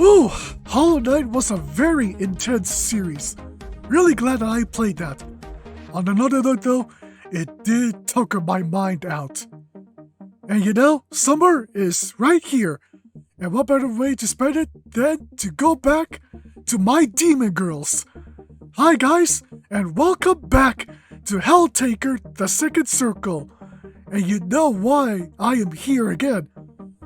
Whew, Hollow Knight was a very intense series. Really glad that I played that. On another note though, it did tucker my mind out. And you know, summer is right here. And what better way to spend it than to go back to my demon girls. Hi guys, and welcome back to Helltaker, the Second Circle. And you know why I am here again.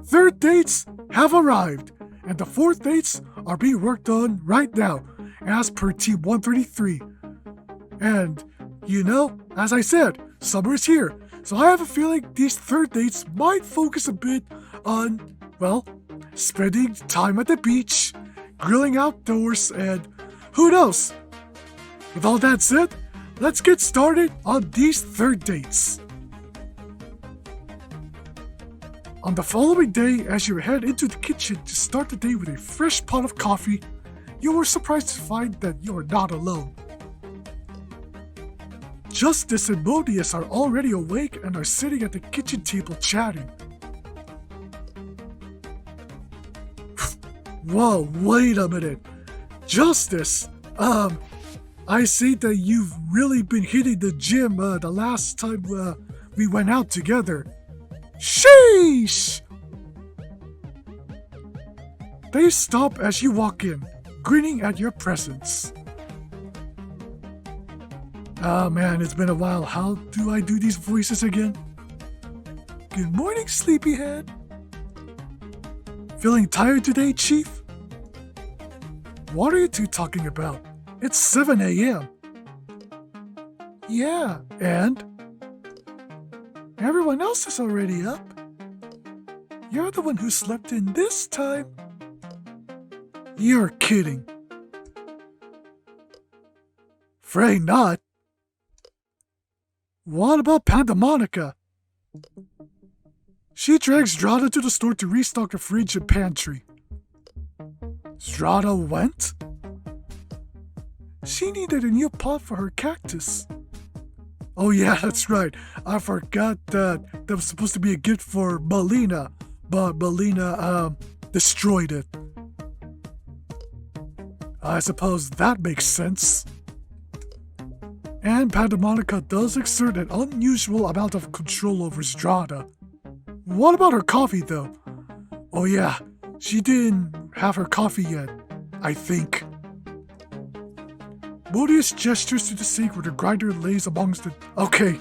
Third dates have arrived, and the fourth dates are being worked on right now, as per Team 133. And, you know, as I said, summer is here, so I have a feeling these third dates might focus a bit on, well, spending time at the beach, grilling outdoors, and who knows? With all that said, let's get started on these third dates. On the following day, as you head into the kitchen to start the day with a fresh pot of coffee, you are surprised to find that you are not alone. Justice and Modius are already awake and are sitting at the kitchen table chatting. Whoa, wait a minute. Justice, I see that you've really been hitting the gym the last time we went out together. Sheesh! They stop as you walk in, grinning at your presence. Ah man, it's been a while. How do I do these voices again? Good morning, sleepyhead. Feeling tired today, Chief? What are you two talking about? It's 7 a.m. Yeah, and? Everyone else is already up. You're the one who slept in this time. You're kidding. Afraid not. What about Pandemonica? She drags Strada to the store to restock the fridge and pantry. Strada went? She needed a new pot for her cactus. Oh yeah, that's right. I forgot that was supposed to be a gift for Melina, but Melina, destroyed it. I suppose that makes sense. And Pandemonica does exert an unusual amount of control over Strada. What about her coffee, though? Oh yeah, she didn't have her coffee yet, I think. Modius gestures to the sink where the grinder lays amongst the... Okay,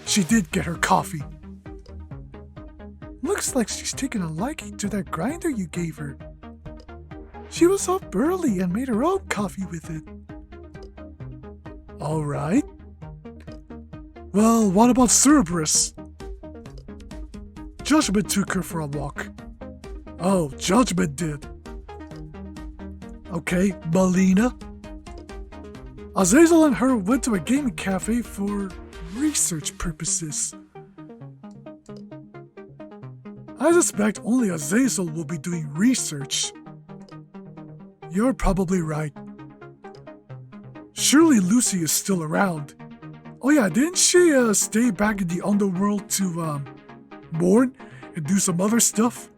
she did get her coffee. Looks like she's taken a liking to that grinder you gave her. She was up early and made her own coffee with it. Alright. Well, what about Cerberus? Judgment took her for a walk. Oh, Judgment did. Okay, Melina. Azazel and her went to a gaming cafe for research purposes. I suspect only Azazel will be doing research. You're probably right. Surely Lucy is still around. Oh yeah, didn't she stay back in the underworld to mourn and do some other stuff?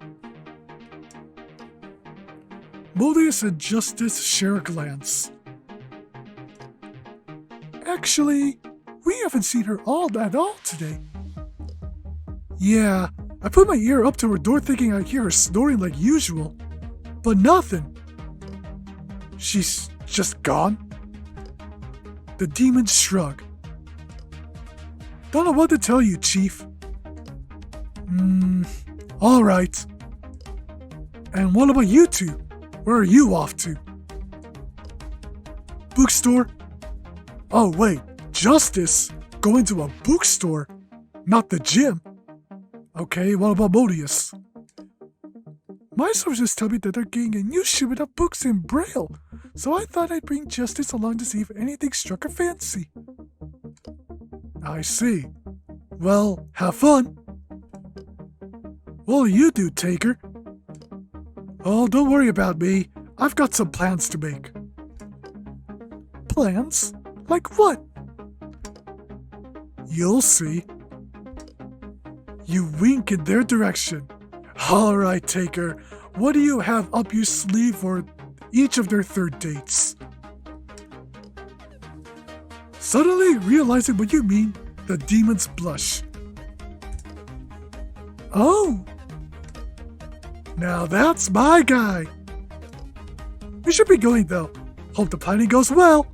Modius and Justice share a glance. Actually, we haven't seen her at all today. Yeah, I put my ear up to her door thinking I'd hear her snoring like usual, but nothing. She's just gone? The demons shrug. Don't know what to tell you, Chief. Alright. And what about you two? Where are you off to? Bookstore? Oh wait, Justice? Going to a bookstore? Not the gym? Okay, what about Modius? My sources tell me that they're getting a new shipment of books in Braille, so I thought I'd bring Justice along to see if anything struck her fancy. I see. Well, have fun. What'll you do, Taker? Oh, don't worry about me. I've got some plans to make. Plans? Like what? You'll see. You wink in their direction. Alright, Taker. what do you have up your sleeve for each of their third dates? Suddenly realizing what you mean, the demons blush. Oh! Now that's my guy! We should be going though. Hope the planning goes well.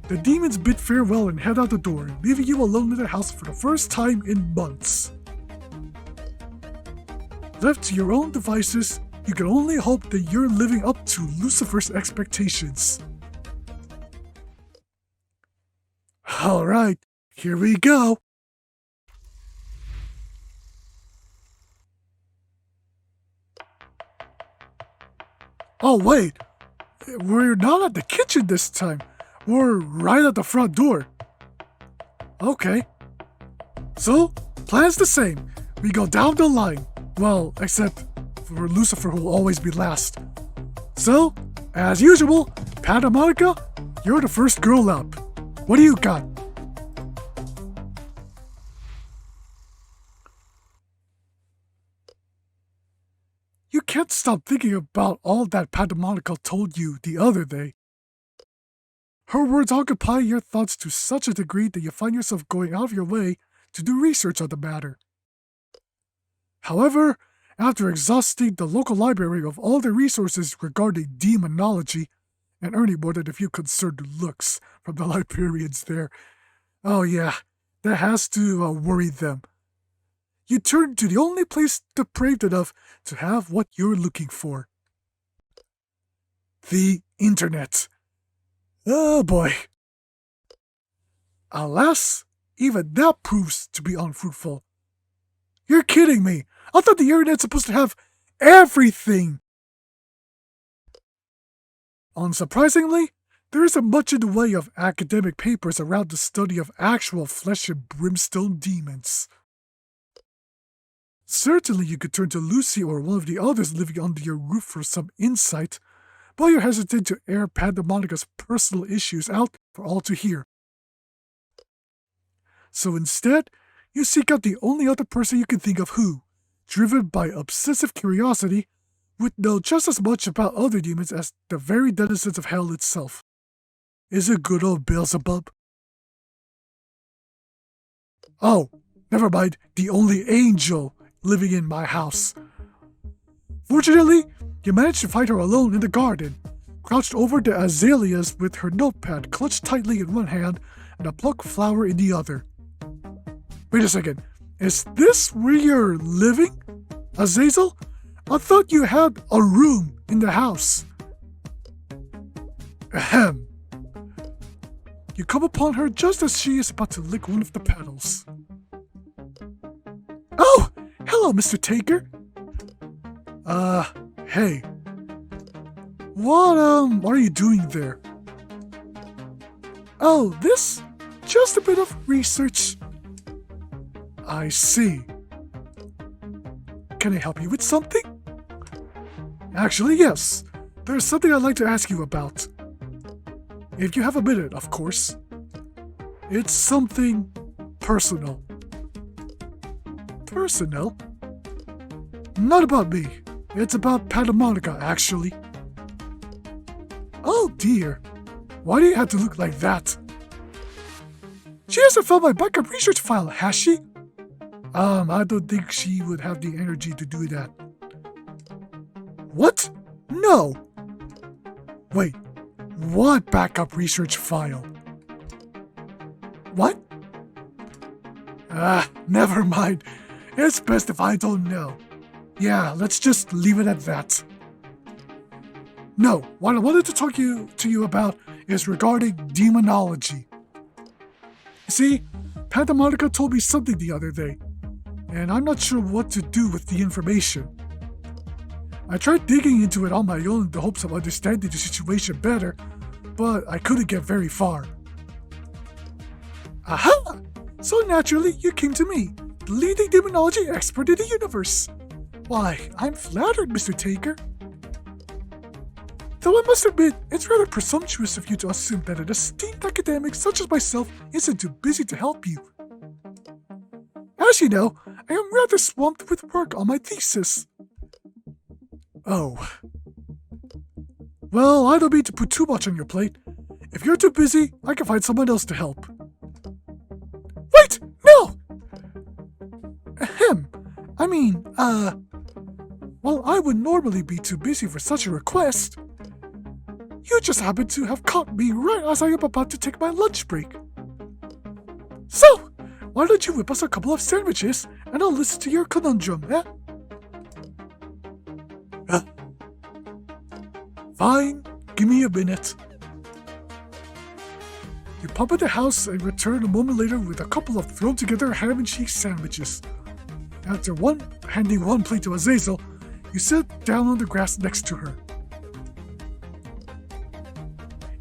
The demons bid farewell and head out the door, leaving you alone in the house for the first time in months. Left to your own devices, you can only hope that you're living up to Lucifer's expectations. Alright, here we go. Oh wait, we're not at the kitchen this time. We're right at the front door. Okay. So, plan's the same. We go down the line. Well, except for Lucifer, who will always be last. So, as usual, Pandemonica, you're the first girl up. What do you got? You can't stop thinking about all that Pandemonica told you the other day. Her words occupy your thoughts to such a degree that you find yourself going out of your way to do research on the matter. However, after exhausting the local library of all the resources regarding demonology, and earning more than a few concerned looks from the librarians there, oh yeah, that has to worry them. You turn to the only place depraved enough to have what you're looking for. The internet. Oh boy. Alas, even that proves to be unfruitful. You're kidding me! I thought the internet's supposed to have everything! Unsurprisingly, there isn't much in the way of academic papers around the study of actual flesh and brimstone demons. Certainly you could turn to Lucy or one of the others living under your roof for some insight, but you're hesitant to air Pandemonica's personal issues out for all to hear. So instead, you seek out the only other person you can think of who, driven by obsessive curiosity, would know just as much about other demons as the very denizens of hell itself. Is it good old Beelzebub? Oh, never mind, the only angel living in my house. Fortunately, you managed to find her alone in the garden, crouched over the azaleas with her notepad clutched tightly in one hand and a plucked flower in the other. Wait a second, is this where you're living, Azazel? I thought you had a room in the house. Ahem. You come upon her just as she is about to lick one of the petals. Oh! Hello, Mr. Taker. Hey. What, are you doing there? Oh, this? Just a bit of research. I see. Can I help you with something? Actually, yes. There's something I'd like to ask you about. If you have a minute, of course. It's something personal. Personal? Not about me. It's about Pandemonica, actually. Oh dear. Why do you have to look like that? She hasn't found my backup research file, has she? I don't think she would have the energy to do that. What? No! Wait, what backup research file? What? Never mind. It's best if I don't know. Yeah, let's just leave it at that. No, what I wanted to talk to you about is regarding demonology. You see, Pandemonica told me something the other day, and I'm not sure what to do with the information. I tried digging into it on my own in the hopes of understanding the situation better, but I couldn't get very far. Aha! So naturally, you came to me, the leading demonology expert in the universe. Why, I'm flattered, Mr. Taker. Though I must admit, it's rather presumptuous of you to assume that an esteemed academic such as myself isn't too busy to help you. As you know, I am rather swamped with work on my thesis. Oh. Well, I don't mean to put too much on your plate. If you're too busy, I can find someone else to help. Wait! No! Ahem. I mean, well, I would normally be too busy for such a request. You just happen to have caught me right as I am about to take my lunch break. So, why don't you whip us a couple of sandwiches, and I'll listen to your conundrum, eh? Fine, give me a minute. You pop at the house and return a moment later with a couple of thrown-together ham and cheese sandwiches. After handing one plate to Azazel, you sit down on the grass next to her.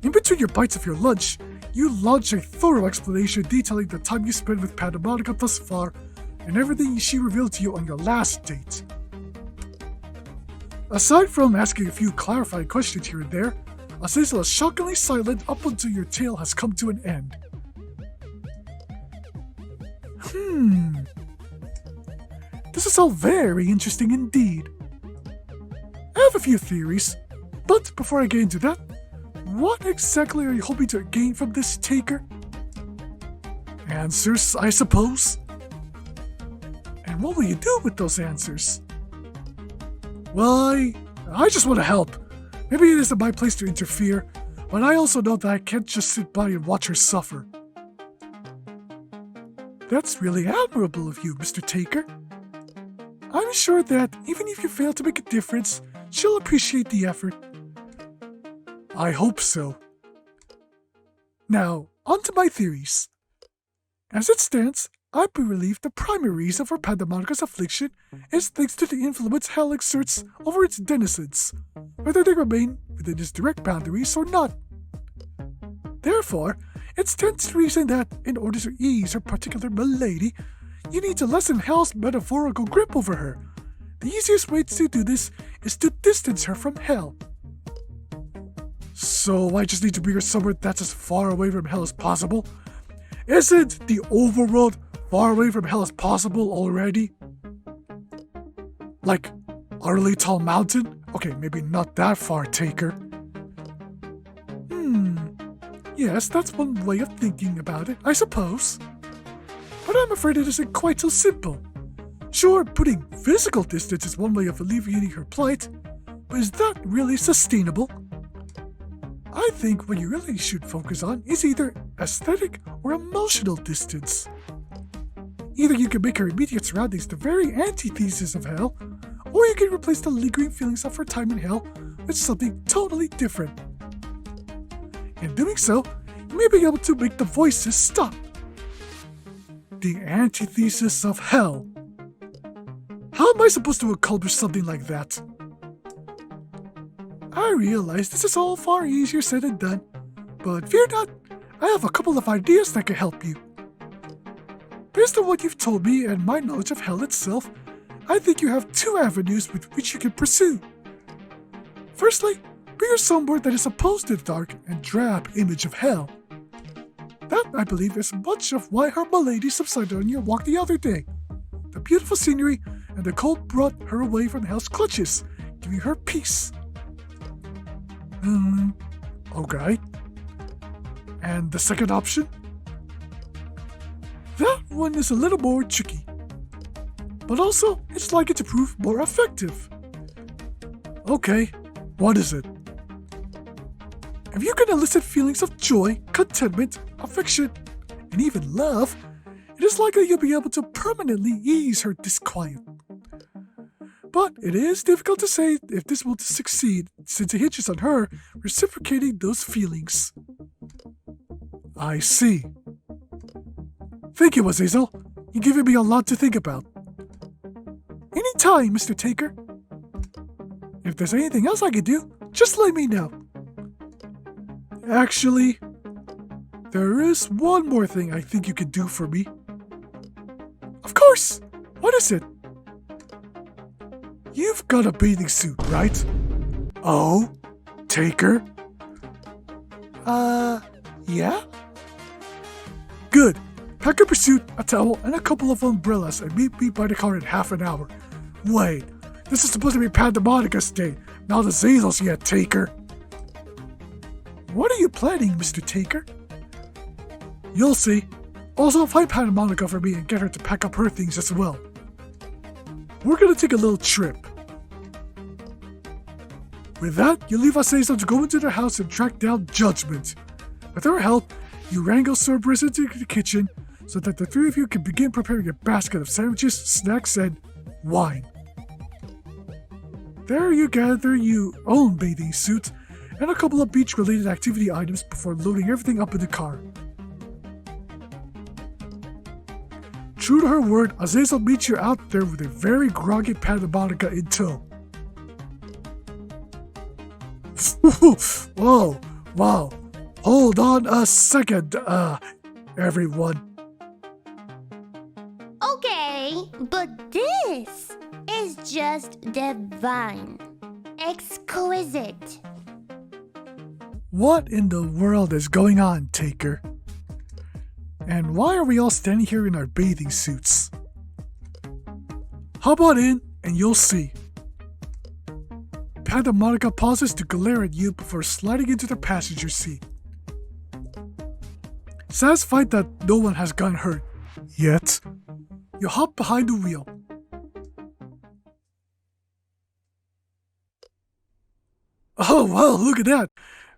In between your bites of your lunch, you launch a thorough explanation detailing the time you spent with Pandemonica thus far and everything she revealed to you on your last date. Aside from asking a few clarifying questions here and there, Azazel is shockingly silent up until your tale has come to an end. This is all very interesting indeed. I have a few theories, but before I get into that, what exactly are you hoping to gain from this taker? Answers, I suppose. And what will you do with those answers? Well, I just want to help. Maybe it isn't my place to interfere, but I also know that I can't just sit by and watch her suffer. That's really admirable of you, Mr. Taker. I'm sure that even if you fail to make a difference, she'll appreciate the effort. I hope so. Now, on to my theories. As it stands, I believe the primary reason for Pandemonica's affliction is thanks to the influence hell exerts over its denizens, whether they remain within its direct boundaries or not. Therefore, it stands to reason that, in order to ease her particular malady, you need to lessen hell's metaphorical grip over her. The easiest way to do this is to distance her from hell. So I just need to bring her somewhere that's as far away from hell as possible? Isn't the overworld far away from hell as possible already? Like a really tall mountain? Okay, maybe not that far, Taker. Yes, that's one way of thinking about it, I suppose. But I'm afraid it isn't quite so simple. Sure, putting physical distance is one way of alleviating her plight, but is that really sustainable? I think what you really should focus on is either aesthetic or emotional distance. Either you can make her immediate surroundings the very antithesis of hell, or you can replace the lingering feelings of her time in hell with something totally different. In doing so, you may be able to make the voices stop. The antithesis of hell. How am I supposed to accomplish something like that? I realize this is all far easier said than done, but fear not, I have a couple of ideas that can help you. Based on what you've told me and my knowledge of hell itself, I think you have two avenues with which you can pursue. Firstly, bring her somewhere that is opposed to the dark and drab image of hell. That, I believe, is much of why her malady subsided on your walk the other day. The beautiful scenery and the cold brought her away from hell's clutches, giving her peace. Okay. And the second option? That one is a little more tricky. But also, it's likely to prove more effective. Okay, what is it? If you can elicit feelings of joy, contentment, affection, and even love, it is likely you'll be able to permanently ease her disquiet. But it is difficult to say if this will succeed, since it hinges on her reciprocating those feelings. I see. Thank you, Azazel. You've given me a lot to think about. Anytime, Mr. Taker. If there's anything else I can do, just let me know. Actually, there is one more thing I think you could do for me. Of course! What is it? You've got a bathing suit, right? Oh? Taker? Yeah? Good. Pack up your suit, a towel, and a couple of umbrellas and meet me by the car in half an hour. Wait, This is supposed to be Pandemonica's day, not Azazel's yet, Taker. What are you planning, Mr. Taker? You'll see. Also, find Pandemonica for me and get her to pack up her things as well. We're gonna take a little trip. With that, you leave Azazel to go into their house and track down Judgment. With her help, you wrangle Cerberus into the kitchen so that the three of you can begin preparing a basket of sandwiches, snacks, and wine. There you gather your own bathing suit and a couple of beach-related activity items before loading everything up in the car. True to her word, Azazel meets you out there with a very groggy Pandemonica in tow. Whoa, wow. Hold on a second, everyone. Okay, but this is just divine. Exquisite. What in the world is going on, Taker? And why are we all standing here in our bathing suits? Hop on in and you'll see. Pandemonica pauses to glare at you before sliding into the passenger seat. Satisfied that no one has gotten hurt yet, you hop behind the wheel. Oh wow, look at that!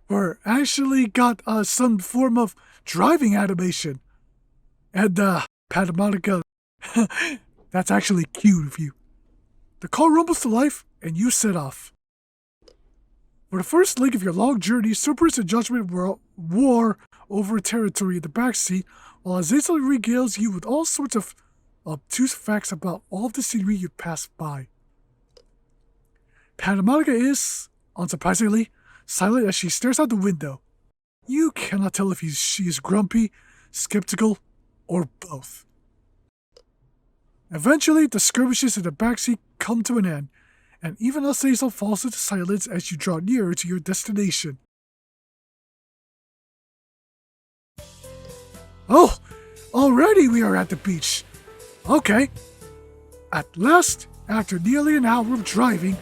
We're actually got some form of driving animation. And Pandemonica, that's actually cute of you. The car rumbles to life and you set off. For the first leg of your long journey, Cerberus and Judgment war over territory in the backseat, while Azazel regales you with all sorts of obtuse facts about all of the scenery you passed by. Pandemonica is, unsurprisingly, silent as she stares out the window. You cannot tell if she is grumpy, skeptical, or both. Eventually, the skirmishes in the backseat come to an end, and even Azazel falls into silence as you draw nearer to your destination. Oh, already we are at the beach. Okay. At last, after nearly an hour of driving,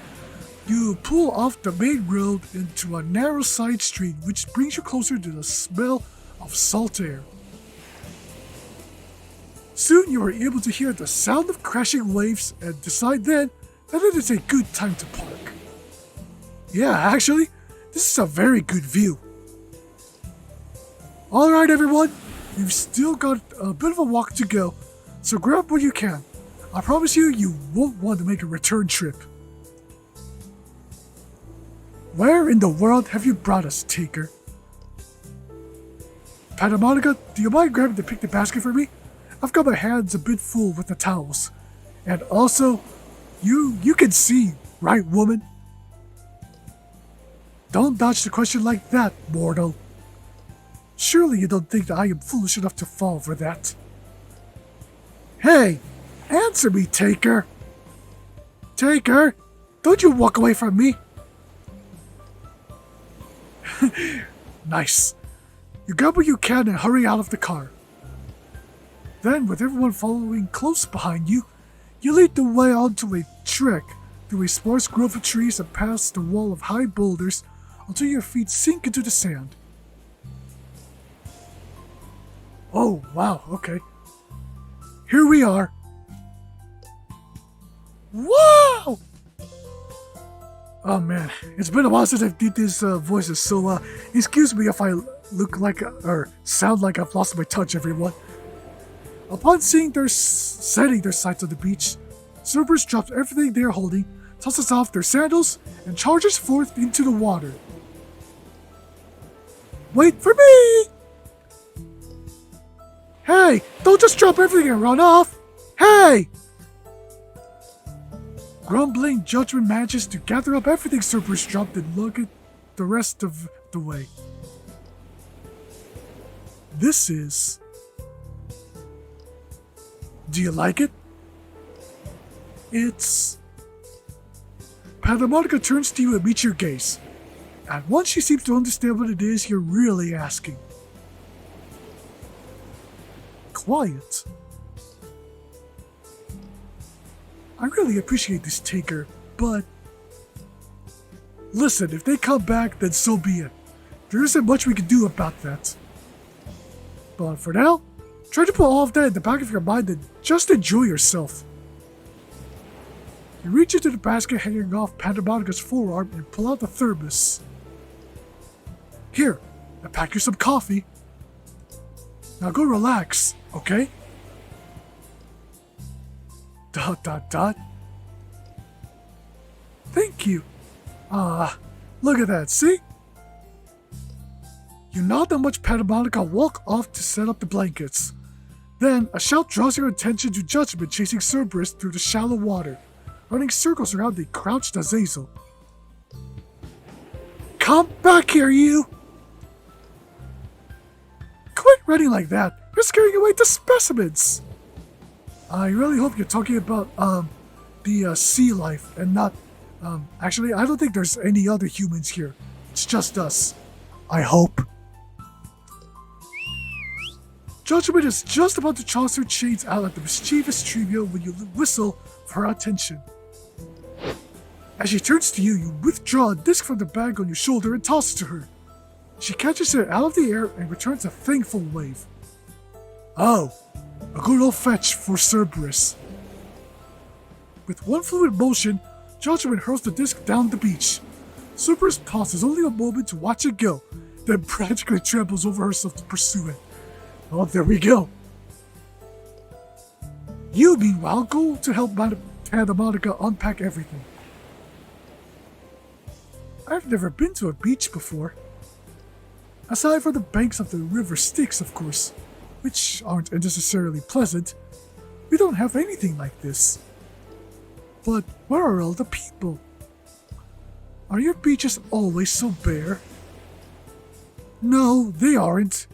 you pull off the main road into a narrow side street which brings you closer to the smell of salt air. Soon you are able to hear the sound of crashing waves and decide then that it is a good time to park. Yeah, actually, this is a very good view. Alright everyone, you've still got a bit of a walk to go, so grab what you can. I promise you won't want to make a return trip. Where in the world have you brought us, Taker? Pandemonica, do you mind grabbing the picnic basket for me? I've got my hands a bit full with the towels. And also, you can see, right, woman? Don't dodge the question like that, mortal. Surely you don't think that I am foolish enough to fall for that. Hey, answer me, Taker. Taker, don't you walk away from me. Nice. You grab what you can and hurry out of the car. Then, with everyone following close behind you, you lead the way onto a trek through a sparse grove of trees and past a wall of high boulders until your feet sink into the sand. Oh, wow, okay. Here we are. Wow! Oh man, it's been a while since I did these voices, so excuse me if I look like or sound like I've lost my touch, everyone. Upon seeing setting their sights on the beach, Cerberus drops everything they are holding, tosses off their sandals, and charges forth into the water. Wait for me! Hey, don't just drop everything and run off! Hey! Grumbling, Judgment manages to gather up everything Cerberus dropped and lug it the rest of the way. This is... Do you like it? It's... Pandemonica turns to you and meets your gaze. At once she seems to understand what it is you're really asking. Quiet. I really appreciate this, Taker. but... Listen, if they come back, then so be it. There isn't much we can do about that. But for now, try to put all of that in the back of your mind and just enjoy yourself. You reach into the basket hanging off Pandemonica's forearm and pull out the thermos. Here, I pack you some coffee. Now go relax, okay? ... Thank you. Look at that, see? You nod and watch Pandemonica walk off to set up the blankets. Then, a shout draws your attention to Judgment chasing Cerberus through the shallow water, running circles around the crouched Azazel. Come back here, you! Quit running like that! You're scaring away the specimens! I really hope you're talking about, the sea life and not, actually, I don't think there's any other humans here. It's just us. I hope. Judgment is just about to toss her chains out at the mischievous trio when you whistle for her attention. As she turns to you, you withdraw a disc from the bag on your shoulder and toss it to her. She catches it out of the air and returns a thankful wave. Oh, a good old fetch for Cerberus. With one fluid motion, Judgment hurls the disc down the beach. Cerberus pauses only a moment to watch it go, then practically tramples over herself to pursue it. Oh, there we go. You, meanwhile, go to help Pandemonica unpack everything. I've never been to a beach before. Aside from the banks of the river Styx, of course, which aren't necessarily pleasant, we don't have anything like this. But where are all the people? Are your beaches always so bare? No, they aren't.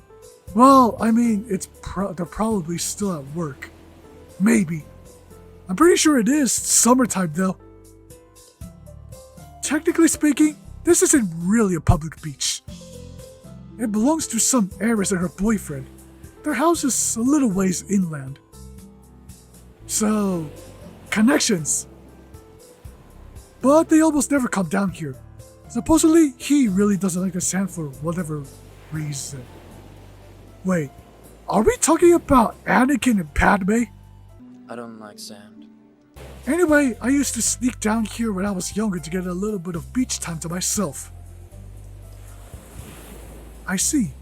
Well, I mean, they're probably still at work. Maybe. I'm pretty sure it is summertime, though. Technically speaking, this isn't really a public beach. It belongs to some heiress and her boyfriend. Their house is a little ways inland. So, connections. But they almost never come down here. Supposedly, he really doesn't like the sand for whatever reason. Wait, are we talking about Anakin and Padme? I don't like sand. Anyway, I used to sneak down here when I was younger to get a little bit of beach time to myself. I see.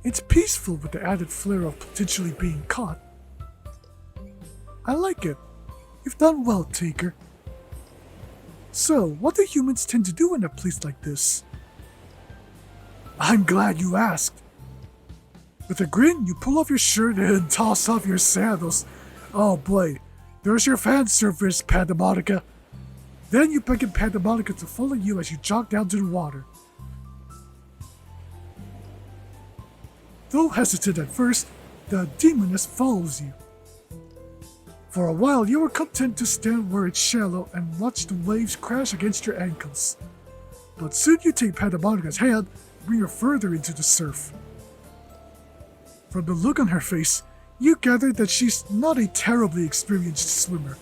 It's peaceful with the added flair of potentially being caught. I like it. You've done well, Taker. So, what do humans tend to do in a place like this? I'm glad you asked. With a grin, you pull off your shirt and toss off your sandals. Oh boy, there's your fan service, Pandemonica. Then you beckon Pandemonica to follow you as you jog down to the water. Though hesitant at first, the demoness follows you. For a while, you are content to stand where it's shallow and watch the waves crash against your ankles. But soon you take Pandemonica's hand and bring her further into the surf. From the look on her face, you gather that she's not a terribly experienced swimmer.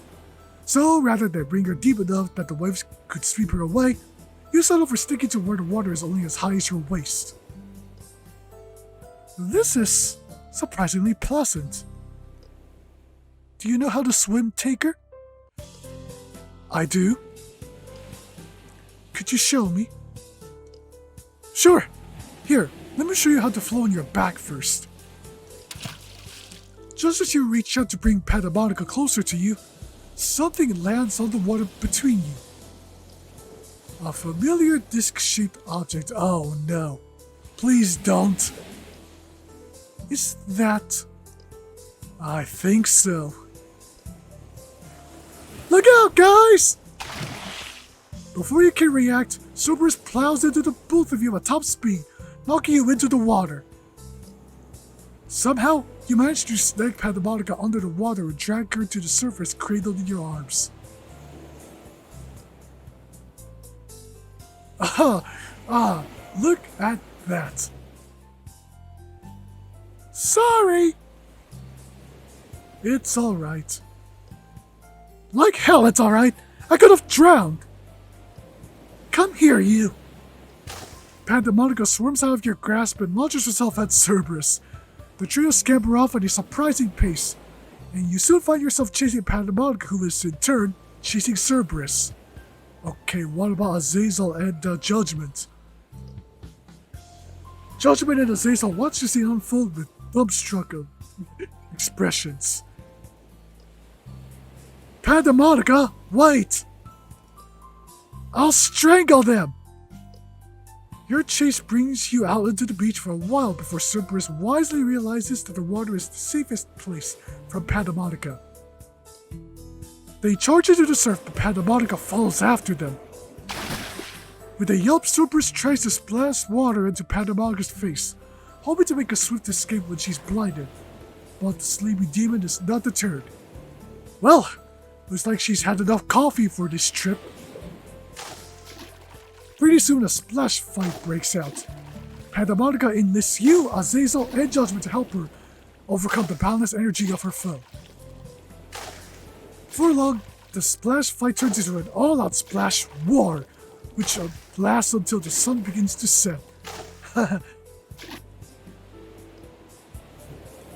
So rather than bring her deep enough that the waves could sweep her away, you settle for sticking to where the water is only as high as your waist. This is surprisingly pleasant. Do you know how to swim, Taker? I do. Could you show me? Sure. Here, let me show you how to flow on your back first. Just as you reach out to bring Pandemonica closer to you, something lands on the water between you. A familiar disc-shaped object. Oh no. Please don't. Is that... I think so. Look out, guys! Before you can react, Cerberus plows into the both of you at top speed, knocking you into the water. Somehow, you manage to snag Pandemonica under the water and drag her to the surface cradled in your arms. Look at that. Sorry! It's alright. Like hell it's alright. I could have drowned! Come here, you! Pandemonica swarms out of your grasp and launches herself at Cerberus. The trio scamper off at a surprising pace, and you soon find yourself chasing Pandemonica, who is in turn chasing Cerberus. Okay, what about Azazel and Judgment? Judgment and Azazel watch the scene unfold with dumbstruck expressions. Pandemonica, wait! I'll strangle them! Your chase brings you out into the beach for a while before Cerberus wisely realizes that the water is the safest place from Pandemonica. They charge into the surf, but Pandemonica follows after them. With a yelp, Cerberus tries to splash water into Pandemonica's face, hoping to make a swift escape when she's blinded. But the sleepy demon is not deterred. Well, looks like she's had enough coffee for this trip. Pretty soon a splash fight breaks out. Pandemonica enlists you, Azazel, and Judgment to help her overcome the boundless energy of her foe. Before long, the splash fight turns into an all-out splash war, which lasts until the sun begins to set.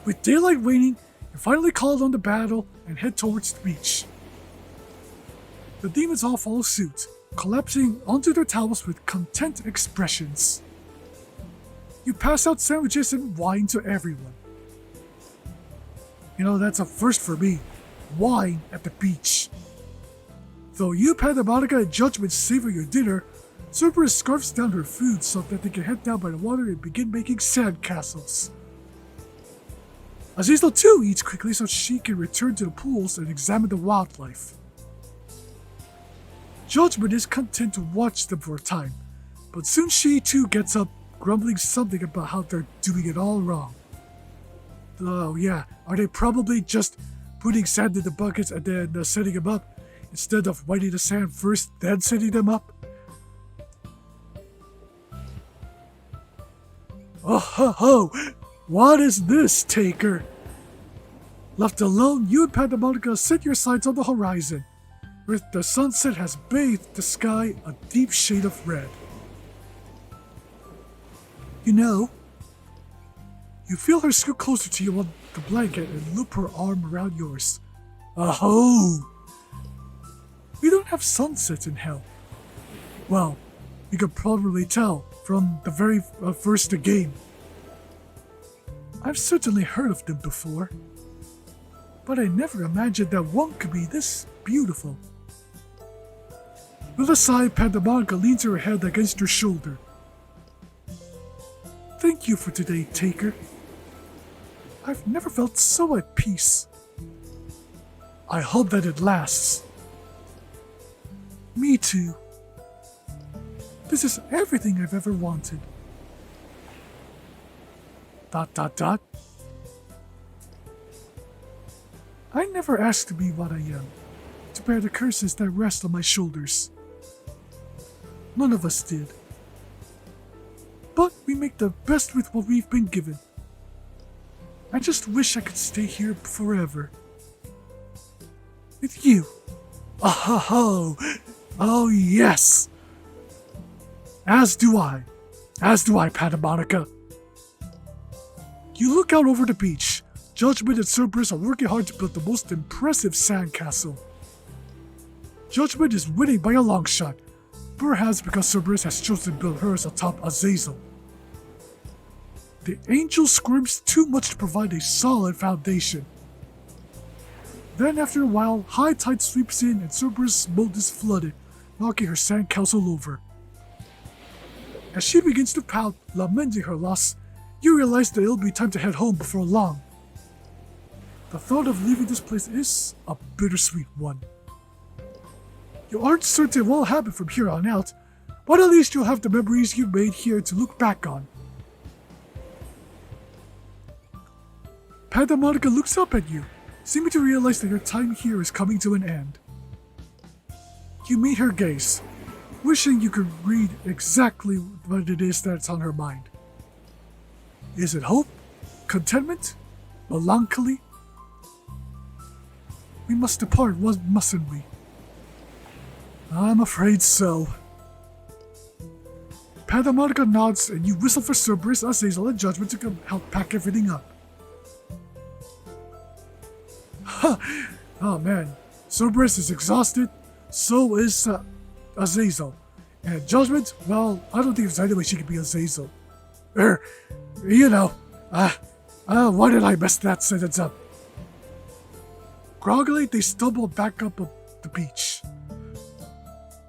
With daylight waning, you finally call on the battle and head towards the beach. The demons all follow suit, collapsing onto their towels with content expressions. You pass out sandwiches and wine to everyone. You know, that's a first for me. Wine at the beach. Though you, Pandemonica, and Judgment savor your dinner, Cerberus scarfs down her food so that they can head down by the water and begin making sandcastles. Azazel too eats quickly so she can return to the pools and examine the wildlife. Judgment is content to watch them for a time, but soon she too gets up, grumbling something about how they're doing it all wrong. Oh yeah, are they probably just putting sand in the buckets and then setting them up, instead of whiting the sand first, then setting them up? Oh ho ho! What is this, Taker? Left alone, you and Pandemonica set your sights on the horizon, where the sunset has bathed the sky a deep shade of red. You know, you feel her scoot closer to you on the blanket and loop her arm around yours. Aho! We don't have sunsets in hell. Well, you could probably tell from the very first game. I've certainly heard of them before, but I never imagined that one could be this beautiful. With a sigh, Pandemonica leans her head against your shoulder. Thank you for today, Taker. I've never felt so at peace. I hope that it lasts. Me too. This is everything I've ever wanted. ... I never asked to be what I am, to bear the curses that rest on my shoulders. None of us did. But we make the best with what we've been given. I just wish I could stay here forever. With you. Oh, oh yes! As do I, Pandemonica. You look out over the beach. Judgment and Cerberus are working hard to build the most impressive sandcastle. Judgment is winning by a long shot, perhaps because Cerberus has chosen to build hers atop Azazel. The angel squirms too much to provide a solid foundation. Then after a while, high tide sweeps in and Cerberus' moat is flooded, knocking her sandcastle over. As she begins to pout, lamenting her loss, you realize that it'll be time to head home before long. The thought of leaving this place is a bittersweet one. You aren't certain what will happen from here on out, but at least you'll have the memories you've made here to look back on. Pandemonica looks up at you, seeming to realize that your time here is coming to an end. You meet her gaze, wishing you could read exactly what it is that's on her mind. Is it hope? Contentment? Melancholy? We must depart, mustn't we? I'm afraid so. Pandemonica nods and you whistle for Cerberus, Azazel, and Judgment to come help pack everything up. Oh man, Cerberus is exhausted, so is Azazel. And Judgment, well, I don't think there's any way she could be Azazel. Why did I mess that sentence up? Groggily, they stumble back up the beach.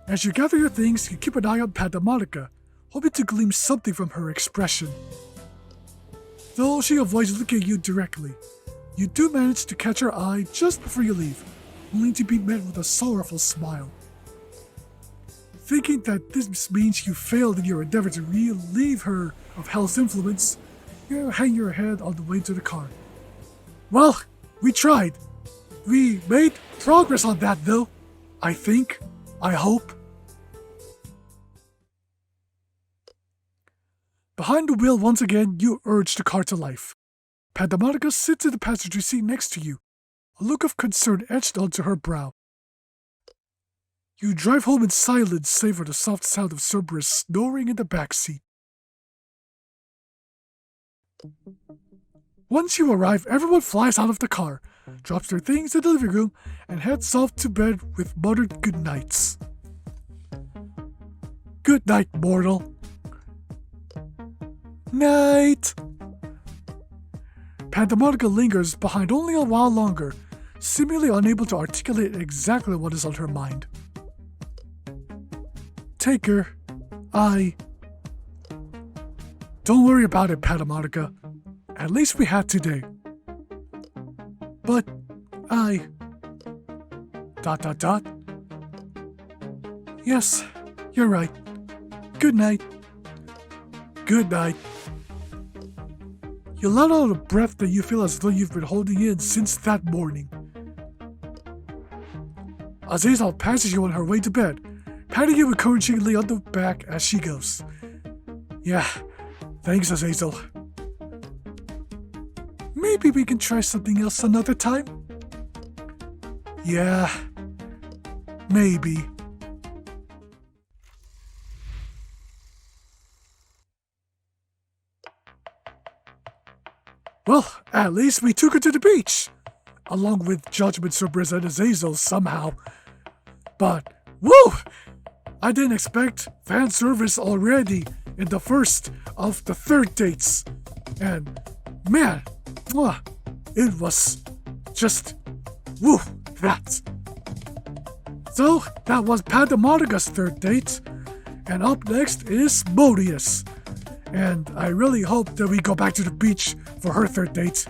As you gather your things, you keep an eye on Pandemonica, hoping to glean something from her expression. Though she avoids looking at you directly, you do manage to catch her eye just before you leave, only to be met with a sorrowful smile. Thinking that this means you failed in your endeavor to relieve her of Hell's influence, you hang your head on the way to the car. Well, we tried. We made progress on that though. I think. I hope. Behind the wheel once again, you urge the car to life. Pandemonica sits in the passenger seat next to you, a look of concern etched onto her brow. You drive home in silence save for the soft sound of Cerberus snoring in the back seat. Once you arrive, everyone flies out of the car, drops their things in the living room, and heads off to bed with muttered goodnights. Good night, mortal. Night! Pandemonica lingers behind only a while longer, seemingly unable to articulate exactly what is on her mind. Taker, Don't worry about it, Pandemonica. At least we had today. But Yes, you're right. Good night. Good night. You let out a breath that you feel as though you've been holding in since that morning. Azazel passes you on her way to bed, patting you encouragingly on the back as she goes. Yeah, thanks, Azazel. Maybe we can try something else another time? Yeah, maybe. Well, at least we took her to the beach, along with Judgment, Cerberus, and Azazel somehow. But, woo! I didn't expect fan service already in the first of the third dates. And, man, it was just, woo, that. So, that was Pandemonica's third date. And up next is Modius. And I really hope that we go back to the beach for her third date.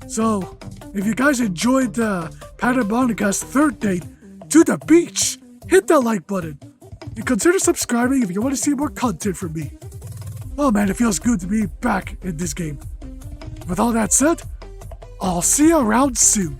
So, if you guys enjoyed Pandemonica's third date to the beach, hit that like button. And consider subscribing if you want to see more content from me. Oh man, it feels good to be back in this game. With all that said, I'll see you around soon.